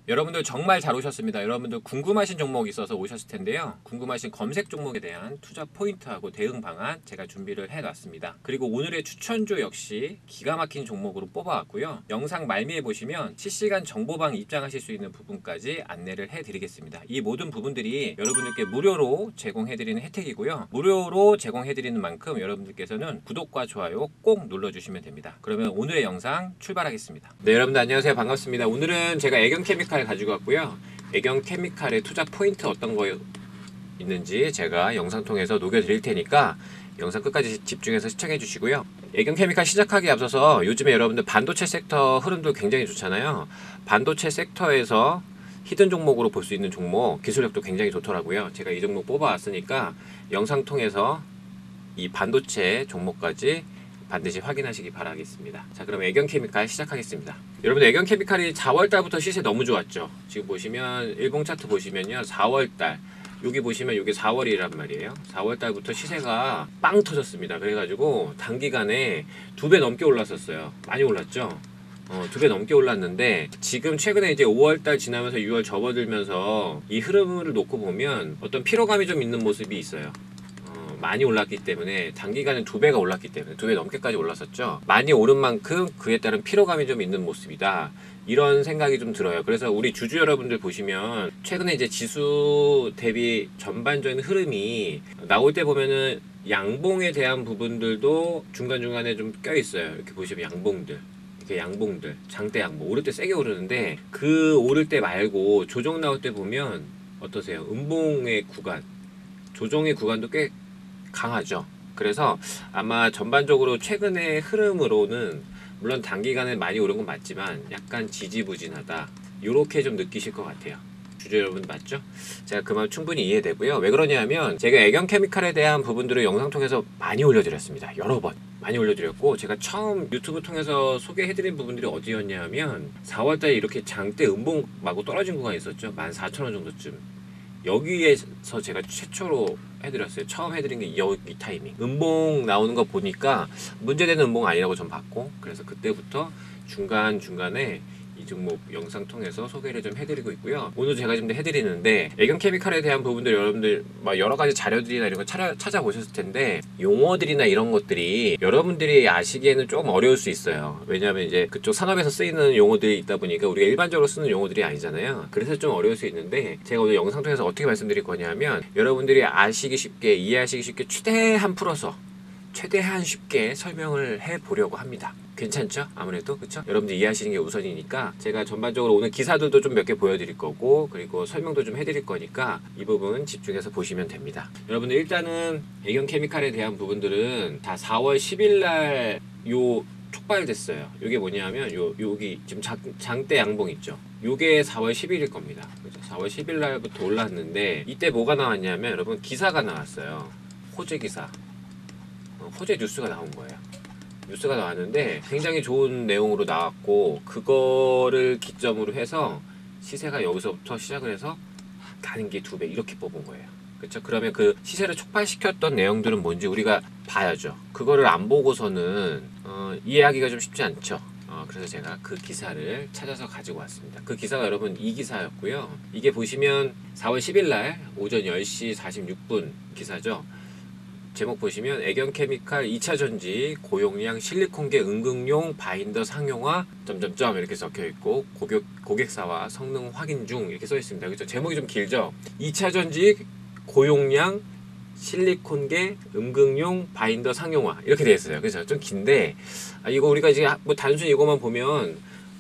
여러분들 정말 잘 오셨습니다. 여러분들 궁금하신 종목이 있어서 오셨을 텐데요. 궁금하신 검색 종목에 대한 투자 포인트하고 대응 방안 제가 준비를 해놨습니다. 그리고 오늘의 추천주 역시 기가 막힌 종목으로 뽑아왔고요. 영상 말미에 보시면 실시간 정보방 입장하실 수 있는 부분까지 안내를 해드리겠습니다. 이 모든 부분들이 여러분들께 무료로 제공해드리는 혜택이고요. 무료로 제공해드리는 만큼 여러분들께서는 구독과 좋아요 꼭 눌러주시면 됩니다. 그러면 오늘의 영상 출발하겠습니다. 네, 여러분들 안녕하세요. 반갑습니다. 오늘은 제가 애경케미칼 가지고 왔고요. 애경케미칼의 투자 포인트 어떤 거 있는지 제가 영상 통해서 녹여드릴 테니까 영상 끝까지 집중해서 시청해 주시고요. 애경케미칼 시작하기에 앞서서 요즘에 여러분들 반도체 섹터 흐름도 굉장히 좋잖아요. 반도체 섹터에서 히든 종목으로 볼 수 있는 종목, 기술력도 굉장히 좋더라고요. 제가 이 종목 뽑아왔으니까 영상 통해서 이 반도체 종목까지 반드시 확인하시기 바라겠습니다. 자, 그럼 애경케미칼 시작하겠습니다. 여러분, 애경케미칼이 4월달부터 시세 너무 좋았죠. 지금 보시면 일봉 차트 보시면요, 4월달 여기 보시면 이게 4월이란 말이에요. 4월달부터 시세가 빵 터졌습니다. 그래가지고 단기간에 2배 넘게 올랐었어요. 많이 올랐죠. 2배 넘게 올랐는데 지금 최근에 이제 5월달 지나면서 6월 접어들면서 이 흐름을 놓고 보면 어떤 피로감이 좀 있는 모습이 있어요. 많이 올랐기 때문에 단기간에 2배가 올랐기 때문에 2배 넘게까지 올랐었죠. 많이 오른 만큼 그에 따른 피로감이 좀 있는 모습이다, 이런 생각이 좀 들어요. 그래서 우리 주주 여러분들 보시면 최근에 이제 지수 대비 전반적인 흐름이 나올 때 보면은 양봉에 대한 부분들도 중간중간에 좀 껴있어요. 이렇게 보시면 양봉들, 이렇게 양봉들, 장대 양봉, 오를 때 세게 오르는데 그 오를 때 말고 조정 나올 때 보면 어떠세요? 음봉의 구간, 조정의 구간도 꽤 강하죠. 그래서 아마 전반적으로 최근의 흐름으로는 물론 단기간에 많이 오른 건 맞지만 약간 지지부진하다, 이렇게 좀 느끼실 것 같아요. 주주 여러분 맞죠? 제가 그 마음 충분히 이해되고요. 왜 그러냐면 제가 애경케미칼에 대한 부분들을 영상 통해서 많이 올려드렸습니다. 여러 번 많이 올려드렸고, 제가 처음 유튜브 통해서 소개해드린 부분들이 어디였냐면 4월달에 이렇게 장대 음봉 마구 떨어진 구간이 있었죠. 14,000원 정도쯤. 여기에서 제가 최초로 해드렸어요. 처음 해드린 게 이 타이밍. 음봉 나오는 거 보니까 문제되는 음봉 아니라고 전 봤고, 그래서 그때부터 중간중간에 이 종목 영상 통해서 소개를 좀 해드리고 있고요. 오늘 제가 좀 해드리는데 애경케미칼에 대한 부분들 여러분들 막 여러 가지 자료들이나 이런 거 찾아보셨을 텐데 용어들이나 이런 것들이 여러분들이 아시기에는 좀 어려울 수 있어요. 왜냐하면 이제 그쪽 산업에서 쓰이는 용어들이 있다 보니까 우리가 일반적으로 쓰는 용어들이 아니잖아요. 그래서 좀 어려울 수 있는데 제가 오늘 영상 통해서 어떻게 말씀드릴 거냐면 여러분들이 아시기 쉽게, 이해하시기 쉽게 최대한 풀어서 최대한 쉽게 설명을 해보려고 합니다. 괜찮죠? 아무래도 그쵸? 여러분들 이해하시는 게 우선이니까 제가 전반적으로 오늘 기사들도 좀 몇 개 보여드릴 거고, 그리고 설명도 좀 해드릴 거니까 이 부분 집중해서 보시면 됩니다. 여러분들 일단은 애경케미칼에 대한 부분들은 다 4월 10일 날 요 촉발됐어요. 이게 뭐냐면 여기 지금 장대 양봉 있죠? 요게 4월 10일일 겁니다. 그죠? 4월 10일 날부터 올랐는데 이때 뭐가 나왔냐면 여러분 기사가 나왔어요. 호재 기사. 호재 뉴스가 나온 거예요. 뉴스가 나왔는데 굉장히 좋은 내용으로 나왔고, 그거를 기점으로 해서 시세가 여기서부터 시작을 해서 가는 게 2배 이렇게 뽑은 거예요. 그렇죠? 그러면 그 시세를 촉발시켰던 내용들은 뭔지 우리가 봐야죠. 그거를 안 보고서는 이해하기가 좀 쉽지 않죠. 그래서 제가 그 기사를 찾아서 가지고 왔습니다. 그 기사가 여러분 이 기사였고요. 이게 보시면 4월 10일 날 오전 10시 46분 기사죠. 제목 보시면 애경케미칼 2차 전지 고용량 실리콘계 응급용 바인더 상용화 점점점 이렇게 적혀 있고 고객사와 성능 확인 중 이렇게 써 있습니다. 그렇죠? 제목이 좀 길죠? 2차 전지 고용량 실리콘계 응급용 바인더 상용화 이렇게 되어 있어요. 그래서 좀 긴데 이거 우리가 이제 뭐 단순히 이거만 보면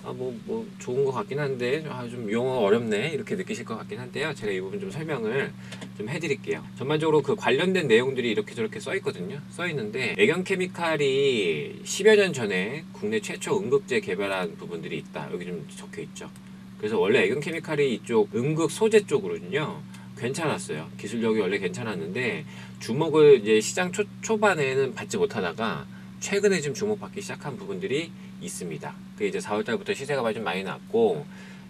뭐 좋은 것 같긴 한데 좀 용어가 어렵네 이렇게 느끼실 것 같긴 한데요. 제가 이 부분 좀 설명을 좀 해드릴게요. 전반적으로 그 관련된 내용들이 이렇게 저렇게 써 있거든요. 써 있는데 애경케미칼이 10여 년 전에 국내 최초 응급제 개발한 부분들이 있다, 여기 좀 적혀 있죠. 그래서 원래 애경케미칼이 이쪽 응급 소재 쪽으로는요 괜찮았어요. 기술력이 원래 괜찮았는데 주목을 이제 시장 초반에는 받지 못하다가 최근에 지금 주목받기 시작한 부분들이 있습니다. 그게 이제 4월달부터 시세가 좀 많이 났고,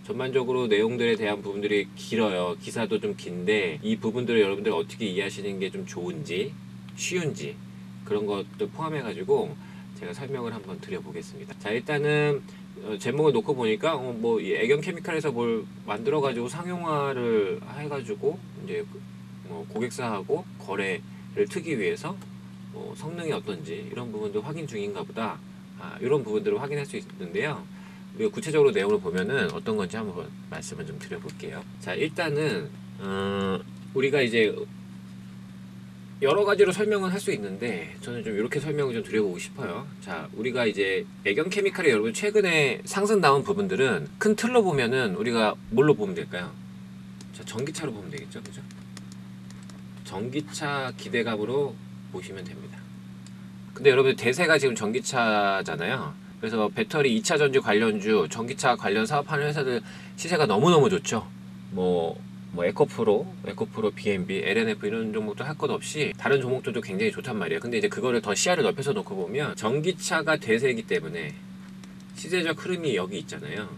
전반적으로 내용들에 대한 부분들이 길어요. 기사도 좀 긴데 이 부분들을 여러분들 어떻게 이해하시는 게 좀 좋은지, 쉬운지 그런 것들 포함해 가지고 제가 설명을 한번 드려보겠습니다. 자, 일단은 제목을 놓고 보니까 뭐이 애견 케미칼에서 뭘 만들어 가지고 상용화를 해가지고 이제 고객사하고 거래를 트기 위해서 성능이 어떤지 이런 부분도 확인 중인가 보다. 이런 부분들을 확인할 수 있는데요. 우리가 구체적으로 내용을 보면은 어떤 건지 한번 말씀을 좀 드려볼게요. 자, 일단은 우리가 이제 여러 가지로 설명을 할 수 있는데 저는 좀 이렇게 설명을 좀 드려보고 싶어요. 자, 우리가 이제 애견 케미칼이 여러분 최근에 상승 나온 부분들은 큰 틀로 보면은 우리가 뭘로 보면 될까요? 자, 전기차로 보면 되겠죠, 그죠? 전기차 기대감으로 보시면 됩니다. 근데 여러분 대세가 지금 전기차잖아요. 그래서 배터리 2차 전지 관련주, 전기차 관련 사업하는 회사들 시세가 너무너무 좋죠. 뭐 에코프로, B&B, LNF 이런 종목도 할 것 없이 다른 종목들도 굉장히 좋단 말이에요. 근데 이제 그거를 더 시야를 넓혀서 놓고 보면 전기차가 대세이기 때문에 시세적 흐름이 여기 있잖아요.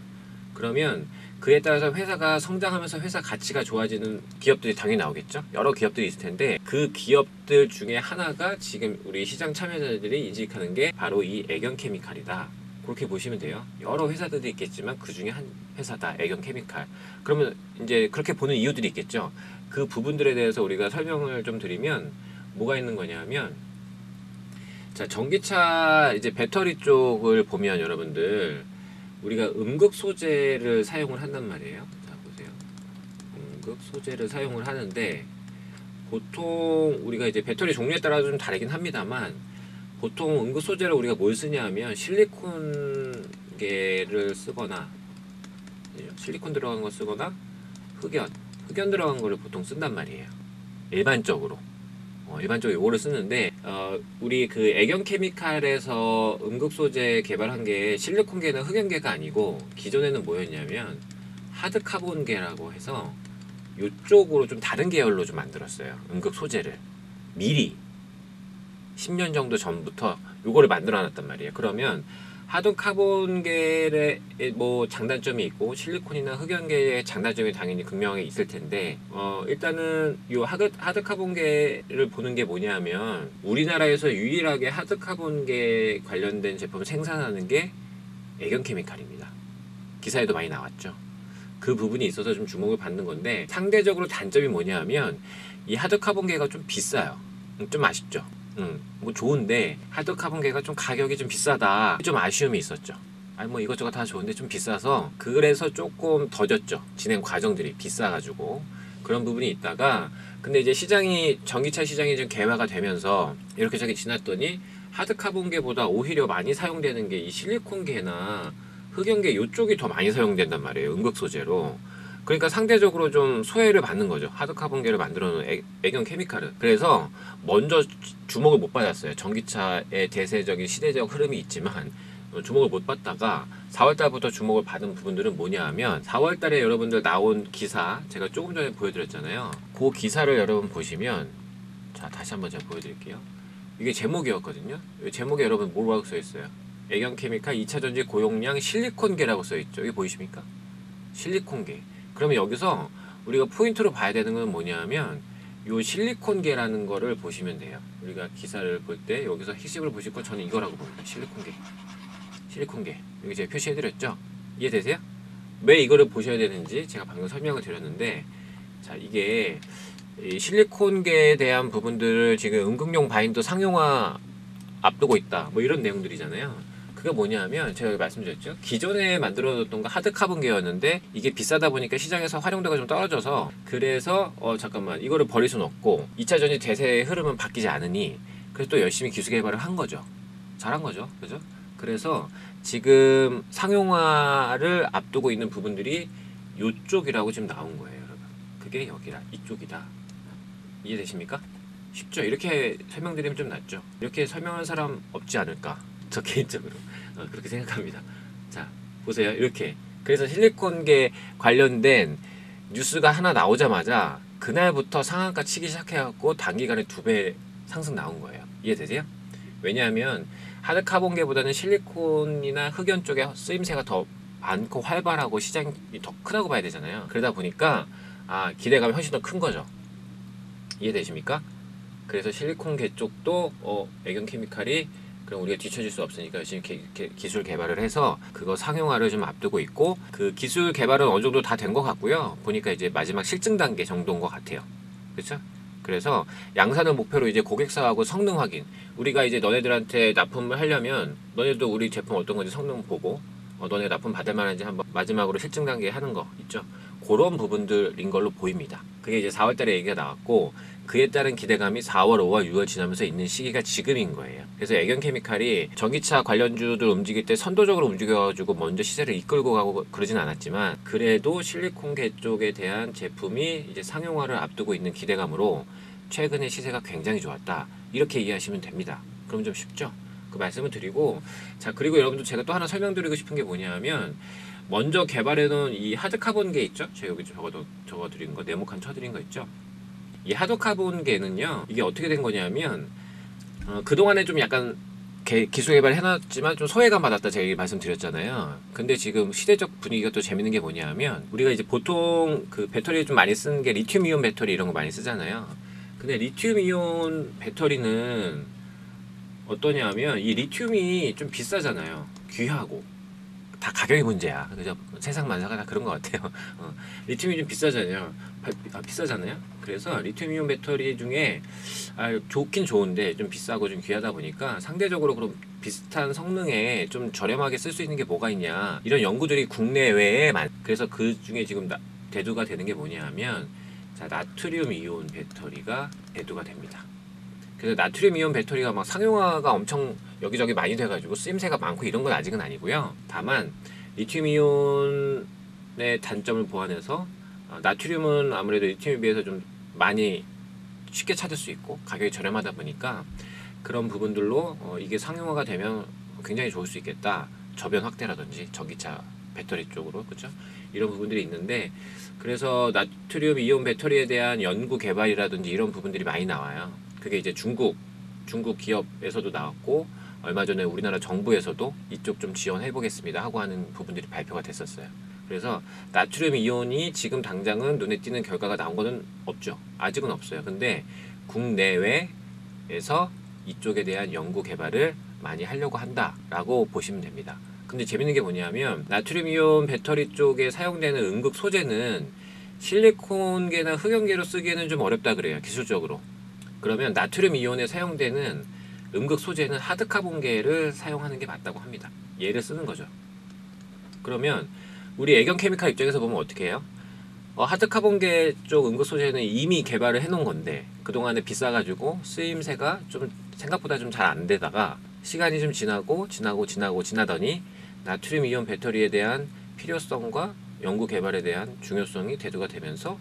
그러면 그에 따라서 회사가 성장하면서 회사 가치가 좋아지는 기업들이 당연히 나오겠죠. 여러 기업들이 있을 텐데 그 기업들 중에 하나가 지금 우리 시장 참여자들이 인식하는 게 바로 이 애견 케미칼이다. 그렇게 보시면 돼요. 여러 회사들이 있겠지만 그 중에 한 회사다. 애견 케미칼. 그러면 이제 그렇게 보는 이유들이 있겠죠. 그 부분들에 대해서 우리가 설명을 좀 드리면 뭐가 있는 거냐면, 자, 전기차 이제 배터리 쪽을 보면 여러분들 우리가 음극 소재를 사용을 한단 말이에요. 자, 보세요. 음극 소재를 사용을 하는데 보통 우리가 이제 배터리 종류에 따라 좀 다르긴 합니다만 보통 음극 소재를 우리가 뭘 쓰냐 하면 실리콘계를 쓰거나 실리콘 들어간 거 쓰거나 흑연 들어간 거를 보통 쓴단 말이에요. 일반적으로 일반적으로 이거를 쓰는데 우리 그 애견 케미칼에서 음극 소재 개발한 게 실리콘계나 흑연계가 아니고 기존에는 뭐였냐면 하드 카본계라고 해서 이쪽으로 좀 다른 계열로 좀 만들었어요. 음극 소재를 미리 10년 정도 전부터 요거를 만들어 놨단 말이에요. 그러면 하드 카본계의 뭐 장단점이 있고 실리콘이나 흑연계의 장단점이 당연히 극명하게 있을 텐데 일단은 요 하드 카본계를 보는 게 뭐냐면 우리나라에서 유일하게 하드 카본계 관련된 제품을 생산하는 게 애견 케미칼입니다. 기사에도 많이 나왔죠. 그 부분이 있어서 좀 주목을 받는 건데 상대적으로 단점이 뭐냐면 이 하드 카본계가 좀 비싸요. 좀 아쉽죠. 뭐 좋은데 하드 카본계가 좀 가격이 좀 비싸다. 좀 아쉬움이 있었죠. 아니 뭐 이것저것 다 좋은데 좀 비싸서 그래서 조금 더뎠죠. 진행 과정들이 비싸가지고 그런 부분이 있다가 근데 이제 시장이 전기차 시장이 좀 개화가 되면서 이렇게 저렇게 지났더니 하드 카본계보다 오히려 많이 사용되는 게 이 실리콘계나 흑연계 이쪽이 더 많이 사용된단 말이에요. 음극 소재로. 그러니까 상대적으로 좀 소외를 받는 거죠. 하드 카본계를 만들어 놓은 애견 케미칼은. 그래서 먼저 주목을 못 받았어요. 전기차의 대세적인 시대적 흐름이 있지만 주목을 못 받다가 4월달부터 주목을 받은 부분들은 뭐냐 하면 4월달에 여러분들 나온 기사 제가 조금 전에 보여드렸잖아요. 그 기사를 여러분 보시면 자 다시 한번 제가 보여드릴게요. 이게 제목이었거든요. 제목에 여러분 뭐라고 써있어요? 애견 케미칼 2차전지 고용량 실리콘계라고 써있죠. 이게 보이십니까? 실리콘계. 그러면 여기서 우리가 포인트로 봐야 되는 건 뭐냐면 요 실리콘계라는 거를 보시면 돼요. 우리가 기사를 볼 때 여기서 핵심을 보실 거 저는 이거라고 봅니다. 실리콘계. 여기 제가 표시해드렸죠? 이해되세요? 왜 이거를 보셔야 되는지 제가 방금 설명을 드렸는데 자 이게 이 실리콘계에 대한 부분들을 지금 음극용 바인더 상용화 앞두고 있다. 뭐 이런 내용들이잖아요. 그게 뭐냐면 제가 말씀드렸죠. 기존에 만들어뒀던 거 하드 카본계였는데 이게 비싸다 보니까 시장에서 활용도가 좀 떨어져서 그래서 잠깐만 이거를 버릴 수는 없고 2차 전지 대세의 흐름은 바뀌지 않으니 그래서 또 열심히 기술 개발을 한 거죠. 잘한 거죠. 그죠? 그래서 지금 상용화를 앞두고 있는 부분들이 이쪽이라고 지금 나온 거예요, 여러분. 그게 여기라 이쪽이다. 이해되십니까? 쉽죠? 이렇게 설명드리면 좀 낫죠? 이렇게 설명하는 사람 없지 않을까? 저 개인적으로 그렇게 생각합니다. 자 보세요. 이렇게 그래서 실리콘계 관련된 뉴스가 하나 나오자마자 그날부터 상한가 치기 시작해갖고 단기간에 2배 상승 나온 거예요. 이해되세요? 왜냐하면 하드 카본계보다는 실리콘이나 흑연 쪽에 쓰임새가 더 많고 활발하고 시장이 더 크다고 봐야 되잖아요. 그러다 보니까 기대감이 훨씬 더 큰 거죠. 이해되십니까? 그래서 실리콘계 쪽도 애견 케미칼이 그럼 우리가 뒤처질 수 없으니까 열심히 기술 개발을 해서 그거 상용화를 좀 앞두고 있고, 그 기술 개발은 어느 정도 다 된 것 같고요. 보니까 이제 마지막 실증 단계 정도인 것 같아요. 그렇죠? 그래서 양산을 목표로 이제 고객사하고 성능 확인. 우리가 이제 너네들한테 납품을 하려면 너네도 우리 제품 어떤 건지 성능 보고 너네 납품 받을 만한지 한번 마지막으로 실증 단계 하는 거 있죠. 그런 부분들인 걸로 보입니다. 그게 이제 4월 달에 얘기가 나왔고, 그에 따른 기대감이 4월, 5월, 6월 지나면서 있는 시기가 지금인 거예요. 그래서 애견케미칼이 전기차 관련주들 움직일 때 선도적으로 움직여가지고 먼저 시세를 이끌고 가고 그러진 않았지만, 그래도 실리콘계 쪽에 대한 제품이 이제 상용화를 앞두고 있는 기대감으로 최근에 시세가 굉장히 좋았다, 이렇게 이해하시면 됩니다. 그럼 좀 쉽죠? 그 말씀을 드리고, 자, 그리고 여러분들 제가 또 하나 설명드리고 싶은 게 뭐냐면, 먼저 개발해놓은 이 하드카본계 있죠? 제가 여기 적어드린 거, 네모칸 쳐드린 거 있죠? 이 하드카본계는요, 이게 어떻게 된 거냐면, 그동안에 좀 약간 기술 개발 해놨지만 좀 소외감 받았다, 제가 말씀드렸잖아요. 근데 지금 시대적 분위기가 또 재밌는 게 뭐냐면, 우리가 이제 보통 그 배터리 좀 많이 쓰는 게 리튬 이온 배터리 이런 거 많이 쓰잖아요. 근데 리튬 이온 배터리는 어떠냐면, 이 리튬이 좀 비싸잖아요. 귀하고. 다 가격이 문제야. 그죠? 세상 만사가 다 그런 것 같아요. 리튬이 좀 비싸잖아요. 비싸잖아요. 그래서 리튬이온 배터리 중에 좋긴 좋은데 좀 비싸고 좀 귀하다 보니까, 상대적으로 그럼 비슷한 성능에 좀 저렴하게 쓸 수 있는 게 뭐가 있냐, 이런 연구들이 국내외에 그래서 그 중에 지금 대두가 되는 게 뭐냐면, 자, 나트륨 이온 배터리가 대두가 됩니다. 그래서 나트륨 이온 배터리가 막 상용화가 엄청 여기저기 많이 돼가지고 쓰임새가 많고 이런 건 아직은 아니고요. 다만 리튬 이온의 단점을 보완해서, 나트륨은 아무래도 리튬에 비해서 좀 많이 쉽게 찾을 수 있고 가격이 저렴하다 보니까, 그런 부분들로 이게 상용화가 되면 굉장히 좋을 수 있겠다. 저변 확대라든지 전기차 배터리 쪽으로, 그렇죠? 이런 부분들이 있는데, 그래서 나트륨 이온 배터리에 대한 연구 개발이라든지 이런 부분들이 많이 나와요. 그게 이제 중국 기업에서도 나왔고, 얼마 전에 우리나라 정부에서도 이쪽 좀 지원해 보겠습니다 하고 하는 부분들이 발표가 됐었어요. 그래서 나트륨 이온이 지금 당장은 눈에 띄는 결과가 나온 거는 없죠. 아직은 없어요. 근데 국내외에서 이쪽에 대한 연구 개발을 많이 하려고 한다라고 보시면 됩니다. 근데 재밌는 게 뭐냐면, 나트륨 이온 배터리 쪽에 사용되는 음극 소재는 실리콘계나 흑연계로 쓰기에는 좀 어렵다 그래요, 기술적으로. 그러면 나트륨 이온에 사용되는 음극 소재는 하드카본계를 사용하는 게 맞다고 합니다. 얘를 쓰는 거죠. 그러면 우리 애견케미칼 입장에서 보면 어떻게 해요? 하드카본계 쪽 음극 소재는 이미 개발을 해놓은 건데, 그동안에 비싸가지고 쓰임새가 좀 생각보다 좀 잘 안 되다가 시간이 좀 지나더니 나트륨 이온 배터리에 대한 필요성과 연구 개발에 대한 중요성이 대두가 되면서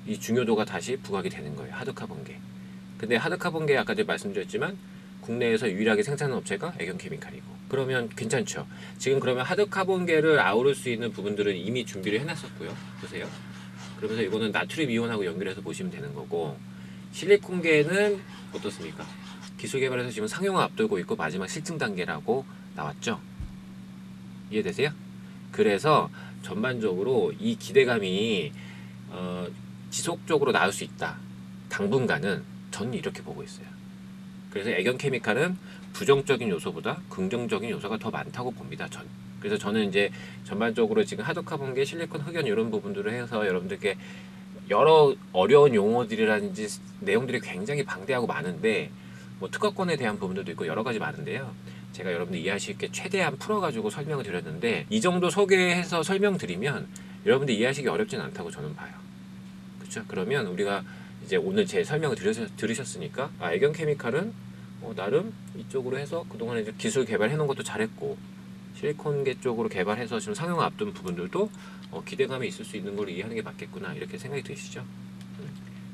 이 중요도가 다시 부각이 되는 거예요, 하드카본계. 근데 하드카본계 아까 제가 말씀드렸지만 국내에서 유일하게 생산하는 업체가 애견케미칼이고, 그러면 괜찮죠. 지금 그러면 하드카본계를 아우를 수 있는 부분들은 이미 준비를 해놨었고요. 보세요. 그러면서 이거는 나트륨 이온하고 연결해서 보시면 되는 거고, 실리콘계는 어떻습니까? 기술 개발에서 지금 상용화 앞두고 있고 마지막 실증 단계라고 나왔죠. 이해되세요? 그래서 전반적으로 이 기대감이 지속적으로 나올 수 있다. 당분간은 저는 이렇게 보고 있어요. 그래서 애견케미칼은 부정적인 요소보다 긍정적인 요소가 더 많다고 봅니다. 그래서 저는 이제 전반적으로 지금 하드카본계, 실리콘, 흑연 이런 부분들을 해서 여러분들께 여러 어려운 용어들이라든지 내용들이 굉장히 방대하고 많은데, 뭐 특허권에 대한 부분들도 있고 여러 가지 많은데요. 제가 여러분들 이해하실 수 있게 최대한 풀어가지고 설명을 드렸는데, 이 정도 소개해서 설명드리면 여러분들 이해하시기 어렵진 않다고 저는 봐요. 그렇죠? 그러면 우리가 이제 오늘 제 설명을 들으셨으니까, 애견케미칼은 나름 이쪽으로 해서 그동안에 이제 기술 개발해 놓은 것도 잘했고, 실리콘계 쪽으로 개발해서 지금 상용화 앞둔 부분들도 기대감이 있을 수 있는 걸 이해하는 게 맞겠구나, 이렇게 생각이 드시죠?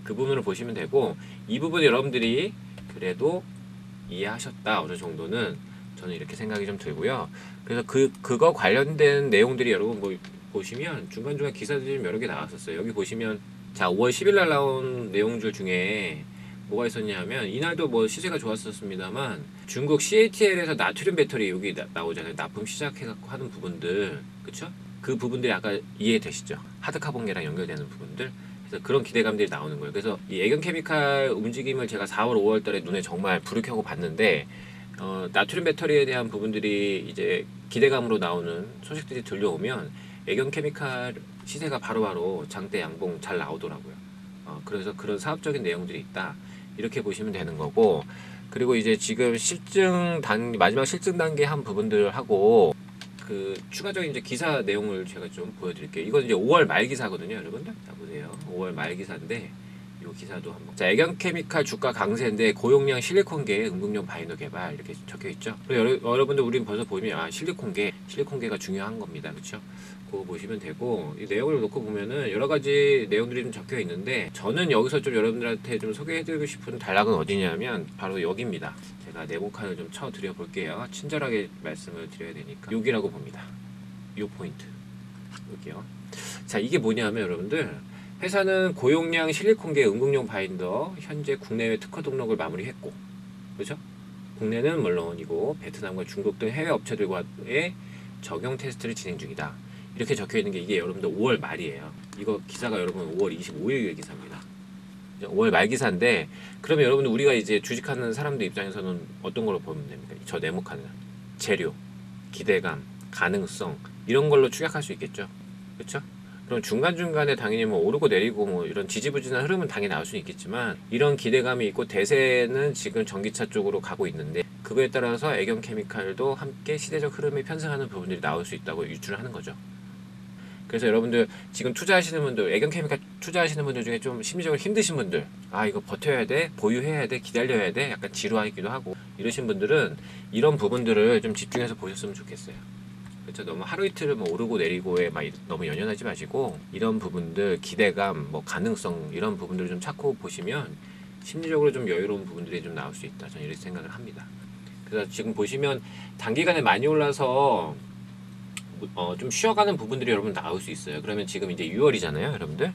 그 부분을 보시면 되고, 이 부분 여러분들이 그래도 이해하셨다 어느 정도는 저는 이렇게 생각이 좀 들고요. 그래서 그거 관련된 내용들이 여러분 뭐 보시면 중간중간 기사들이 좀 여러 개 나왔었어요. 여기 보시면, 자, 5월 10일 날 나온 내용들 중에 뭐가 있었냐면, 이날도 뭐 시세가 좋았었습니다만 중국 CATL에서 나트륨 배터리 여기 나오잖아요. 납품 시작해갖고 하는 부분들, 그쵸? 그 부분들이 아까 이해되시죠? 하드카본계랑 연결되는 부분들. 그래서 그런 기대감들이 나오는 거예요. 그래서 이 애견케미칼 움직임을 제가 4월, 5월 달에 눈에 정말 불을 켜고 봤는데, 나트륨 배터리에 대한 부분들이 이제 기대감으로 나오는 소식들이 들려오면 애경 케미칼 시세가 바로바로 장대 양봉 잘 나오더라고요. 그래서 그런 사업적인 내용들이 있다. 이렇게 보시면 되는 거고, 그리고 이제 지금 마지막 실증 단계 한 부분들하고 그 추가적인 이제 기사 내용을 제가 좀 보여드릴게요. 이건 이제 5월 말 기사거든요, 여러분들. 자 보세요. 5월 말 기사인데 이 기사도 한번. 자, 애경 케미칼 주가 강세인데 고용량 실리콘계 응급용 바이너 개발 이렇게 적혀 있죠. 여러분들 우린 벌써 보면 실리콘계가 중요한 겁니다, 그렇죠? 그거 보시면 되고, 이 내용을 놓고 보면은 여러 가지 내용들이 좀 적혀 있는데, 저는 여기서 좀 여러분들한테 좀 소개해드리고 싶은 단락은 어디냐면 바로 여기입니다. 제가 네모칸을 좀 쳐드려 볼게요. 친절하게 말씀을 드려야 되니까 여기라고 봅니다. 이 포인트 여기요. 자, 이게 뭐냐면 여러분들, 회사는 고용량 실리콘계 응급용 바인더 현재 국내외 특허 등록을 마무리했고, 그렇죠? 국내는 물론이고 베트남과 중국 등 해외 업체들과의 적용 테스트를 진행 중이다. 이렇게 적혀 있는 게 이게 여러분들 5월 말이에요. 이거 기사가 여러분 5월 25일 기사입니다. 5월 말 기사인데, 그러면 여러분들 우리가 이제 주식하는 사람들 입장에서는 어떤 걸로 보면 됩니까? 저 네모칸은 재료, 기대감, 가능성 이런 걸로 추격할 수 있겠죠. 그렇죠? 그럼 중간중간에 당연히 뭐 오르고 내리고 뭐 이런 지지부진한 흐름은 당연히 나올 수 있겠지만, 이런 기대감이 있고 대세는 지금 전기차 쪽으로 가고 있는데, 그거에 따라서 애경 케미칼도 함께 시대적 흐름에 편승하는 부분들이 나올 수 있다고 유추를 하는 거죠. 그래서 여러분들 지금 투자하시는 분들, 애경 케미칼 투자하시는 분들 중에 좀 심리적으로 힘드신 분들, 이거 버텨야 돼, 보유해야 돼, 기다려야 돼, 약간 지루하기도 하고 이러신 분들은 이런 부분들을 좀 집중해서 보셨으면 좋겠어요. 그렇죠? 너무 하루 이틀 뭐 오르고 내리고에 막 너무 연연하지 마시고, 이런 부분들, 기대감, 뭐 가능성 이런 부분들을 좀 찾고 보시면 심리적으로 좀 여유로운 부분들이 좀 나올 수 있다. 저는 이렇게 생각을 합니다. 그래서 지금 보시면 단기간에 많이 올라서 좀 쉬어가는 부분들이 여러분 나올 수 있어요. 그러면 지금 이제 6월이잖아요, 여러분들.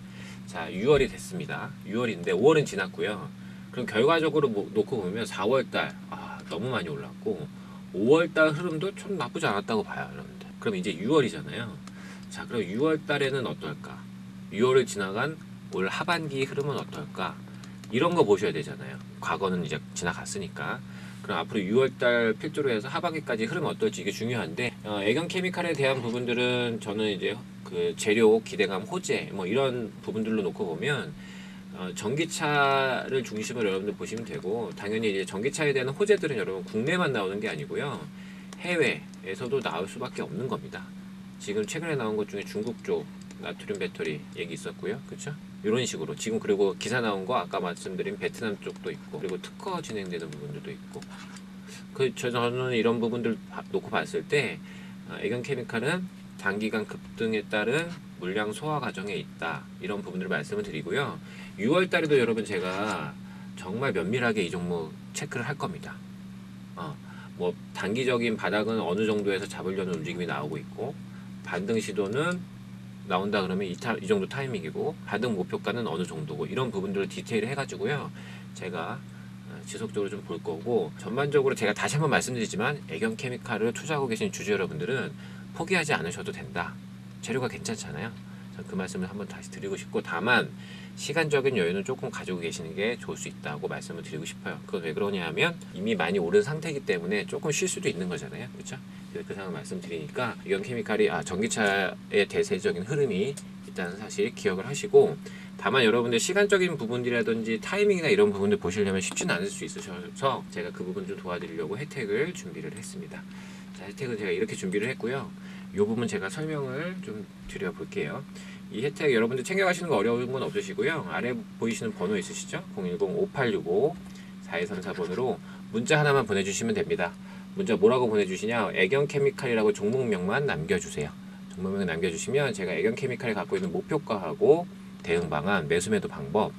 자, 6월이 됐습니다. 6월인데 5월은 지났고요. 그럼 결과적으로 놓고 보면 4월달 너무 많이 올랐고, 5월달 흐름도 좀 나쁘지 않았다고 봐요, 여러분들. 그럼 이제 6월이잖아요. 자, 그럼 6월달에는 어떨까? 6월을 지나간 올 하반기 흐름은 어떨까? 이런 거 보셔야 되잖아요. 과거는 이제 지나갔으니까. 그럼 앞으로 6월달 필두로 해서 하반기까지 흐름 어떨지 이게 중요한데, 애경 케미칼에 대한 부분들은 저는 이제 그 재료, 기대감, 호재 뭐 이런 부분들로 놓고 보면 전기차를 중심으로 여러분들 보시면 되고, 당연히 이제 전기차에 대한 호재들은 여러분 국내만 나오는 게 아니고요, 해외에서도 나올 수밖에 없는 겁니다. 지금 최근에 나온 것 중에 중국 쪽 나트륨 배터리 얘기 있었고요, 그렇죠? 이런 식으로 지금, 그리고 기사 나온 거 아까 말씀드린 베트남 쪽도 있고, 그리고 특허 진행되는 부분들도 있고, 저는 이런 부분들 놓고 봤을 때 애경 케미칼은 단기간 급등에 따른 물량 소화 과정에 있다, 이런 부분들을 말씀을 드리고요. 6월 달에도 여러분 제가 정말 면밀하게 이 종목 체크를 할 겁니다. 뭐 단기적인 바닥은 어느 정도에서 잡으려는 움직임이 나오고 있고, 반등 시도는 나온다 그러면 이 정도 타이밍이고, 반등 목표가는 어느 정도고, 이런 부분들을 디테일 해가지고요, 제가 지속적으로 좀 볼 거고, 전반적으로 제가 다시 한번 말씀드리지만 애경 케미칼을 투자하고 계신 주주 여러분들은 포기하지 않으셔도 된다. 재료가 괜찮잖아요. 그 말씀을 한번 다시 드리고 싶고, 다만 시간적인 여유는 조금 가지고 계시는 게 좋을 수 있다고 말씀을 드리고 싶어요. 그건 왜 그러냐 하면 이미 많이 오른 상태이기 때문에 조금 쉴 수도 있는 거잖아요, 그렇죠? 그 상황 말씀드리니까 애경 케미칼이 전기차의 대세적인 흐름이 있다는 사실 기억을 하시고, 다만 여러분들 시간적인 부분이라든지 타이밍이나 이런 부분들 보시려면 쉽지는 않을 수 있으셔서 제가 그 부분 좀 도와드리려고 혜택을 준비를 했습니다. 자, 혜택은 제가 이렇게 준비를 했고요. 이 부분 제가 설명을 좀 드려볼게요. 이 혜택 여러분들 챙겨가시는 거 어려운 건 없으시고요. 아래 보이시는 번호 있으시죠? 010-5865-4234번으로 문자 하나만 보내주시면 됩니다. 문자 뭐라고 보내주시냐? 애경 케미칼이라고 종목명만 남겨주세요. 종목명 남겨주시면 제가 애경 케미칼이 갖고 있는 목표가하고 대응 방안, 매수매도 방법,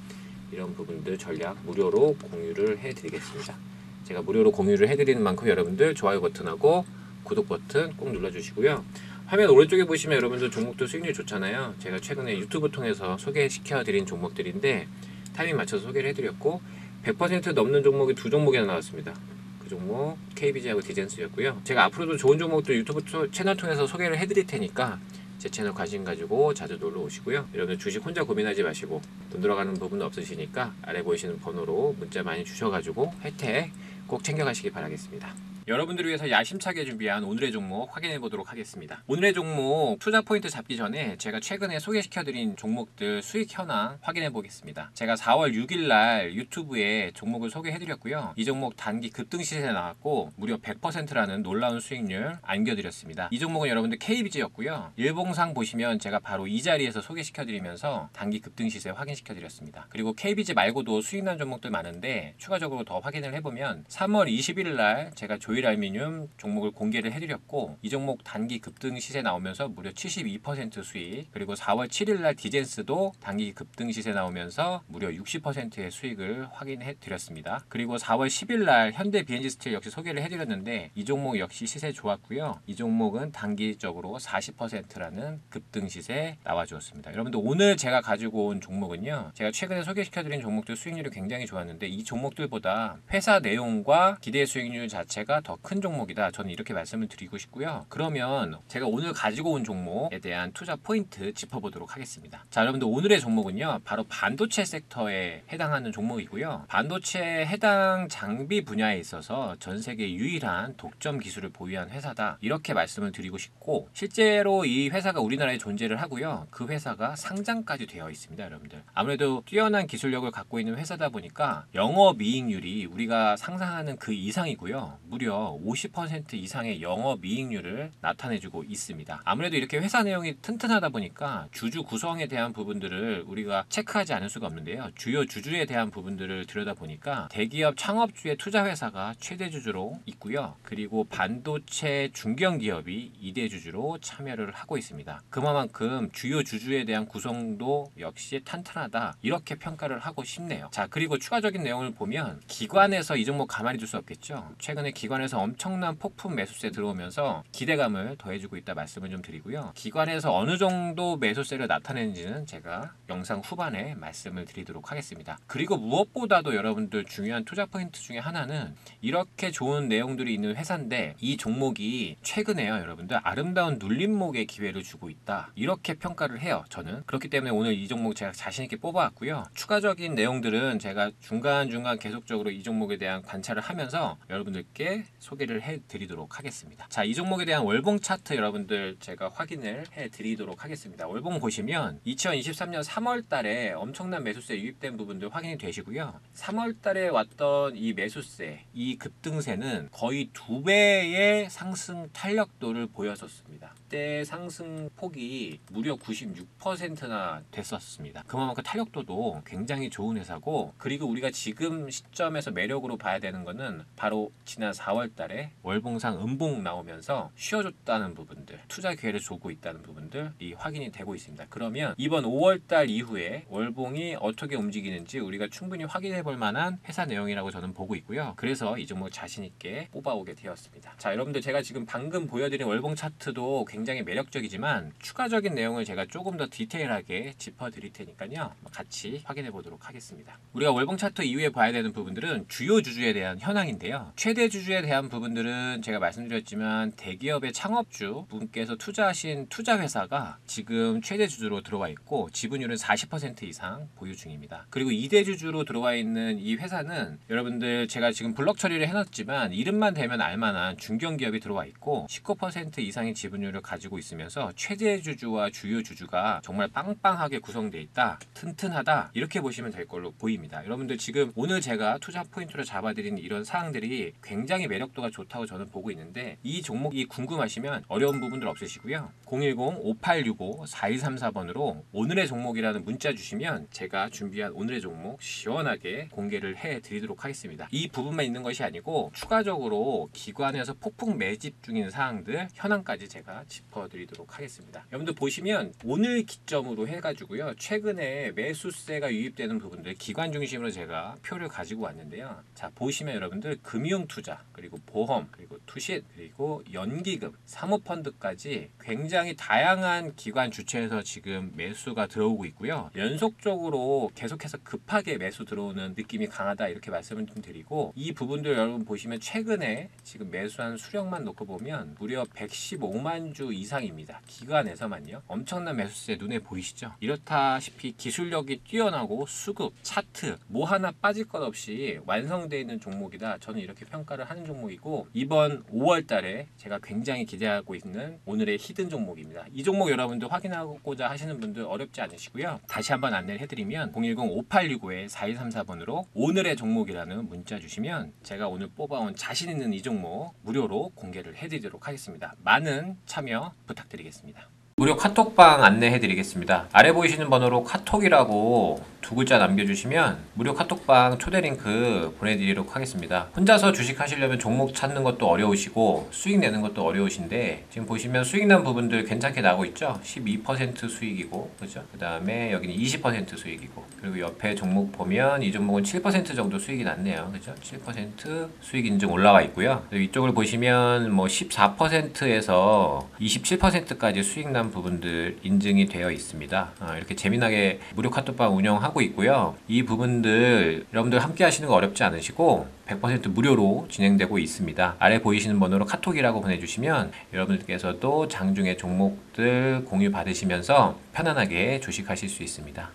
이런 부분들 전략 무료로 공유를 해드리겠습니다. 제가 무료로 공유를 해드리는 만큼 여러분들 좋아요 버튼하고 구독 버튼 꼭 눌러주시고요. 화면 오른쪽에 보시면 여러분들 종목도 수익률 좋잖아요. 제가 최근에 유튜브 통해서 소개시켜드린 종목들인데 타이밍 맞춰서 소개를 해드렸고, 100% 넘는 종목이 두 종목이나 나왔습니다. 그 종목 KBG하고 디젠스였고요. 제가 앞으로도 좋은 종목들 유튜브 채널 통해서 소개를 해드릴 테니까 제 채널 관심 가지고 자주 놀러 오시고요. 여러분 주식 혼자 고민하지 마시고, 돈 들어가는 부분 없으시니까 아래 보이시는 번호로 문자 많이 주셔가지고 혜택 꼭 챙겨가시기 바라겠습니다. 여러분들을 위해서 야심차게 준비한 오늘의 종목 확인해 보도록 하겠습니다. 오늘의 종목 투자 포인트 잡기 전에 제가 최근에 소개시켜드린 종목들 수익 현황 확인해 보겠습니다. 제가 4월 6일 날 유튜브에 종목을 소개해드렸고요. 이 종목 단기 급등 시세에 나왔고 무려 100%라는 놀라운 수익률 안겨드렸습니다. 이 종목은 여러분들 KBG였고요. 일봉상 보시면 제가 바로 이 자리에서 소개시켜드리면서 단기 급등 시세 확인시켜드렸습니다. 그리고 KBG 말고도 수익난 종목들 많은데 추가적으로 더 확인을 해보면 3월 21일 날 제가 조일알미늄 종목을 공개를 해드렸고 이 종목 단기 급등 시세 나오면서 무려 72% 수익, 그리고 4월 7일 날 디젠스도 단기 급등 시세 나오면서 무려 60%의 수익을 확인해 드렸습니다. 그리고 4월 10일 날 현대 BNG 스틸 역시 소개를 해드렸는데 이 종목 역시 시세 좋았고요. 이 종목은 단기적으로 40%라는 급등 시세 나와주었습니다. 여러분들 오늘 제가 가지고 온 종목은요, 제가 최근에 소개시켜드린 종목들 수익률이 굉장히 좋았는데 이 종목들보다 회사 내용과 기대 수익률 자체가 더 큰 종목이다, 저는 이렇게 말씀을 드리고 싶고요. 그러면 제가 오늘 가지고 온 종목에 대한 투자 포인트 짚어보도록 하겠습니다. 자, 여러분들 오늘의 종목은요 바로 반도체 섹터에 해당하는 종목이고요. 반도체 해당 장비 분야에 있어서 전 세계 유일한 독점 기술을 보유한 회사다, 이렇게 말씀을 드리고 싶고, 실제로 이 회사가 우리나라에 존재를 하고요. 그 회사가 상장까지 되어 있습니다. 여러분들 아무래도 뛰어난 기술력을 갖고 있는 회사다 보니까 영업이익률이 우리가 상상하는 그 이상이고요. 무려 50% 이상의 영업이익률을 나타내주고 있습니다. 아무래도 이렇게 회사 내용이 튼튼하다 보니까 주주 구성에 대한 부분들을 우리가 체크하지 않을 수가 없는데요. 주요 주주에 대한 부분들을 들여다보니까 대기업 창업주의 투자회사가 최대 주주로 있고요. 그리고 반도체 중견기업이 2대 주주로 참여를 하고 있습니다. 그만큼 주요 주주에 대한 구성도 역시 탄탄하다, 이렇게 평가를 하고 싶네요. 자, 그리고 추가적인 내용을 보면 기관에서 이 종목 가만히 둘 수 없겠죠. 최근에 기관에서 엄청난 폭풍 매수세 들어오면서 기대감을 더해주고 있다 말씀을 좀 드리고요. 기관에서 어느 정도 매수세를 나타내는지는 제가 영상 후반에 말씀을 드리도록 하겠습니다. 그리고 무엇보다도 여러분들 중요한 투자 포인트 중에 하나는 이렇게 좋은 내용들이 있는 회사인데 이 종목이 최근에요 여러분들 아름다운 눌림목의 기회를 주고 있다, 이렇게 평가를 해요. 저는 그렇기 때문에 오늘 이 종목 제가 자신있게 뽑아왔고요. 추가적인 내용들은 제가 중간중간 계속적으로 이 종목에 대한 관찰을 하면서 여러분들께 소개를 해드리도록 하겠습니다. 자, 이 종목에 대한 월봉 차트 여러분들 제가 확인을 해드리도록 하겠습니다. 월봉 보시면 2023년 3월 달에 엄청난 매수세 유입된 부분들 확인이 되시고요. 3월 달에 왔던 이 매수세, 이 급등세는 거의 2배의 상승 탄력도를 보였었습니다. 그때 상승 폭이 무려 96%나 됐었습니다. 그만큼 탄력도도 굉장히 좋은 회사고, 그리고 우리가 지금 시점에서 매력으로 봐야 되는 거는 바로 지난 4월 달에 월봉상 음봉 나오면서 쉬어줬다는 부분들, 투자 기회를 주고 있다는 부분들이 확인이 되고 있습니다. 그러면 이번 5월 달 이후에 월봉이 어떻게 움직이는지 우리가 충분히 확인해 볼 만한 회사 내용이라고 저는 보고 있고요. 그래서 이 종목 자신 있게 뽑아오게 되었습니다. 자, 여러분들 제가 지금 방금 보여드린 월봉 차트도 굉장히 매력적이지만 추가적인 내용을 제가 조금 더 디테일하게 짚어드릴 테니까요. 같이 확인해 보도록 하겠습니다. 우리가 월봉 차트 이후에 봐야 되는 부분들은 주요 주주에 대한 현황인데요. 최대 주주에 대한 부분들은 제가 말씀드렸지만 대기업의 창업주 분께서 투자하신 투자회사가 지금 최대 주주로 들어와 있고 지분율은 40% 이상 보유 중입니다. 그리고 2대 주주로 들어와 있는 이 회사는 여러분들 제가 지금 블럭 처리를 해놨지만 이름만 대면 알만한 중견기업이 들어와 있고 19% 이상의 지분율을 가지고 있으면서 최대 주주와 주요 주주가 정말 빵빵하게 구성되어 있다, 튼튼하다, 이렇게 보시면 될 걸로 보입니다. 여러분들 지금 오늘 제가 투자 포인트로 잡아드린 이런 사항들이 굉장히 매력도가 좋다고 저는 보고 있는데 이 종목이 궁금하시면 어려운 부분들 없으시고요. 010-5865-4234번으로 오늘의 종목이라는 문자 주시면 제가 준비한 오늘의 종목 시원하게 공개를 해드리도록 하겠습니다. 이 부분만 있는 것이 아니고 추가적으로 기관에서 폭풍 매집 중인 사항들 현황까지 제가 짚어드리도록 하겠습니다. 여러분들 보시면 오늘 기점으로 해가지고요, 최근에 매수세가 유입되는 부분들 기관 중심으로 제가 표를 가지고 왔는데요. 자, 보시면 여러분들 금융투자, 그리고 보험, 그리고 투신, 그리고 연기금, 사모펀드까지 굉장히 다양한 기관 주체에서 지금 매수가 들어오고 있고요. 연속적으로 계속해서 급하게 매수 들어오는 느낌이 강하다, 이렇게 말씀을 좀 드리고, 이 부분들 여러분 보시면 최근에 지금 매수한 수량만 놓고 보면 무려 115만 주 이상입니다. 기관에서만요. 엄청난 매수세 눈에 보이시죠? 이렇다시피 기술력이 뛰어나고 수급, 차트 뭐 하나 빠질 것 없이 완성되어 있는 종목이다, 저는 이렇게 평가를 하는 종목이고 이번 5월 달에 제가 굉장히 기대하고 있는 오늘의 히든 종목입니다. 이 종목 여러분들 확인하고자 하시는 분들 어렵지 않으시고요. 다시 한번 안내를 해드리면 010-5865-4134번으로 오늘의 종목이라는 문자 주시면 제가 오늘 뽑아온 자신 있는 이 종목 무료로 공개를 해드리도록 하겠습니다. 많은 참여 부탁드리겠습니다. 무료 카톡방 안내해드리겠습니다. 아래 보이시는 번호로 카톡이라고 두 글자 남겨주시면 무료 카톡방 초대 링크 보내드리도록 하겠습니다. 혼자서 주식 하시려면 종목 찾는 것도 어려우시고 수익 내는 것도 어려우신데 지금 보시면 수익 난 부분들 괜찮게 나오고 있죠. 12% 수익이고 그죠? 그 다음에 여기는 20% 수익이고 그리고 옆에 종목 보면 이 종목은 7% 정도 수익이 났네요. 그죠? 7% 수익 인증 올라와 있고요. 그리고 이쪽을 보시면 뭐 14%에서 27%까지 수익 난 부분들 인증이 되어 있습니다. 이렇게 재미나게 무료 카톡방 운영하고 있고요. 이 부분들 여러분들 함께 하시는 거 어렵지 않으시고 100% 무료로 진행되고 있습니다. 아래 보이시는 번호로 카톡이라고 보내주시면 여러분들께서도 장중에 종목들 공유 받으시면서 편안하게 주식하실 수 있습니다.